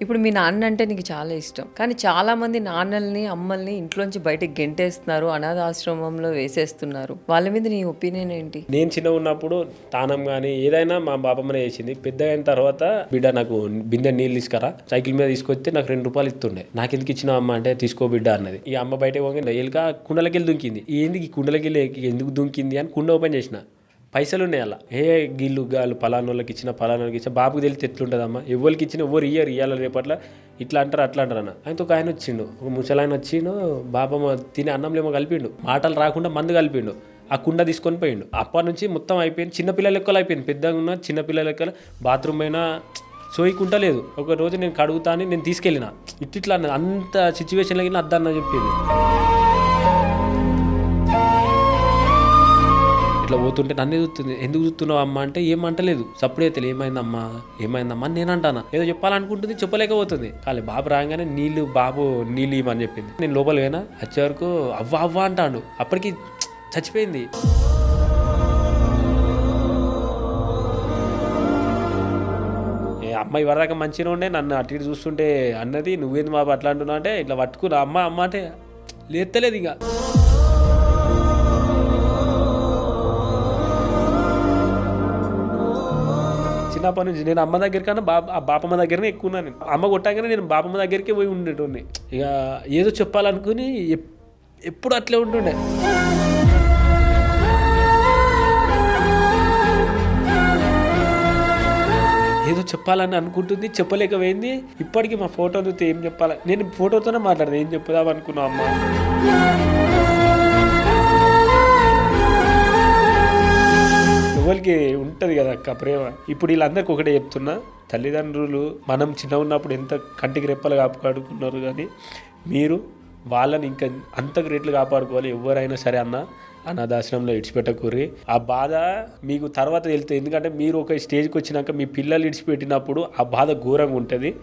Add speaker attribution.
Speaker 1: ఇప్పుడు మీ నాన్న అంటే నీకు చాలా ఇష్టం. కానీ చాలామంది నాన్నల్ని, అమ్మల్ని ఇంట్లోంచి బయటికి గెంటేస్తున్నారు. అనాథాశ్రమంలో వేసేస్తున్నారు. వాళ్ళ మీద నీ ఒపీనియన్ ఏంటి?
Speaker 2: నేను చిన్నగా ఉన్నప్పుడు తానం కానీ ఏదైనా మా బాపమ్మనే చేసింది. పెద్ద అయిన తర్వాత బిడ్డ నాకు బిందె నీళ్ళు తీసుకురా సైకిల్ మీద తీసుకొస్తే నాకు ₹2 ఇస్తుండే. నాకు ఎందుకు ఇచ్చిన అమ్మ అంటే తీసుకో బిడ్డ అన్నది. ఈ అమ్మ బయట పోయి ఎలుక కుండలకెళ్ళి దుంకింది. ఏంది ఈ కుండలకెళ్ళి ఎందుకు దుంకింది అని కుండ ఓపెన్ చేసిన. పైసలు ఉన్నాయి అలా. గాళ్ళు పలానోళ్ళకి ఇచ్చిన బాబుకి తెలిసి ఎట్లుంటుందమ్మా, ఎవరికి ఇచ్చిన ఎవరు ఇయ్యాలి రేపట్ల ఇట్లా అంటారు అట్లా అంటారు అన్న. ఆయనతో ఒక ఆయన వచ్చిండు, ఒక ముసలాయన వచ్చిండు. బాబమ్మ తినే అన్నంలేమో కలిపిండు, మాటలు రాకుండా మందు కలిపిండు. ఆ కుండ తీసుకొని పోయిండు. అప్పటి నుంచి మొత్తం అయిపోయింది. చిన్నపిల్లల లెక్కలు అయిపోయింది. పెద్దగా ఉన్న చిన్నపిల్లల లెక్కలు బాత్రూమ్ అయినా సోయికుంటలేదు. ఒక రోజు నేను కడుగుతా అని నేను తీసుకెళ్ళిన. ఇట్లా అన్నది. అంత సిచ్యువేషన్లో అద్దన్న చెప్పింది. ఇట్లా పోతుంటే నన్నే చూస్తుంది. ఎందుకు చూస్తున్నావు అమ్మ అంటే ఏమంటలేదు. సప్పుడే తెలియదు ఏమైందమ్మా అని నేను అంటాను. ఏదో చెప్పాలనుకుంటుంది, చెప్పలేకపోతుంది. కానీ బాబు రాగానే బాబు నీళ్ళు ఇవ్వమని చెప్పింది. నేను లోపల పోయినా, వచ్చే వరకు అవ్వ అంటాడు. అప్పటికి చచ్చిపోయింది. అమ్మాయి వరదాకా మంచిగా ఉండే, నన్ను అటు ఇటు చూస్తుంటే అన్నది నువ్వేంది బాబు అట్లా అంటున్నావు అంటే ఇట్లా పట్టుకున్నా అమ్మ అంటే లేస్తలేదు. ఇక చిన్నప్పటి నుంచి నేను అమ్మ దగ్గర కన్నా బాపమ్మ దగ్గరనే ఎక్కువ ఉన్నాను. అమ్మ కొట్టాకనే నేను బాపమ్మ దగ్గరికే పోయి ఉండేటోడిని. ఇక ఏదో చెప్పాలనుకుని ఎప్పుడు అట్లే ఉంటుండే. ఏదో చెప్పాలని అనుకుంటుంది, చెప్పలేకపోయింది. ఇప్పటికీ మా ఫోటో చూస్తే ఏం చెప్పాలి, నేను ఫోటోతోనే మాట్లాడదు. ఏం చెప్పుదాం అనుకున్నావు అమ్మ. ఎవరికి ఉంటుంది కదా అక్క ప్రేమ. ఇప్పుడు వీళ్ళందరికీ ఒకటే చెప్తున్నా, తల్లిదండ్రులు మనం చిన్న ఉన్నప్పుడు ఎంత కంటికి రెప్పలు కాపాడుకున్నారు, కానీ మీరు వాళ్ళని ఇంకా అంతకు రేట్లు కాపాడుకోవాలి. ఎవరైనా సరే అన్న అనాథాశ్రమంలో ఇడిచిపెట్టకూర్రి. ఆ బాధ మీకు తర్వాత వెళ్తుంది. ఎందుకంటే మీరు ఒక స్టేజ్కి వచ్చినాక మీ పిల్లలు ఇడిచిపెట్టినప్పుడు ఆ బాధ ఘోరంగా ఉంటుంది.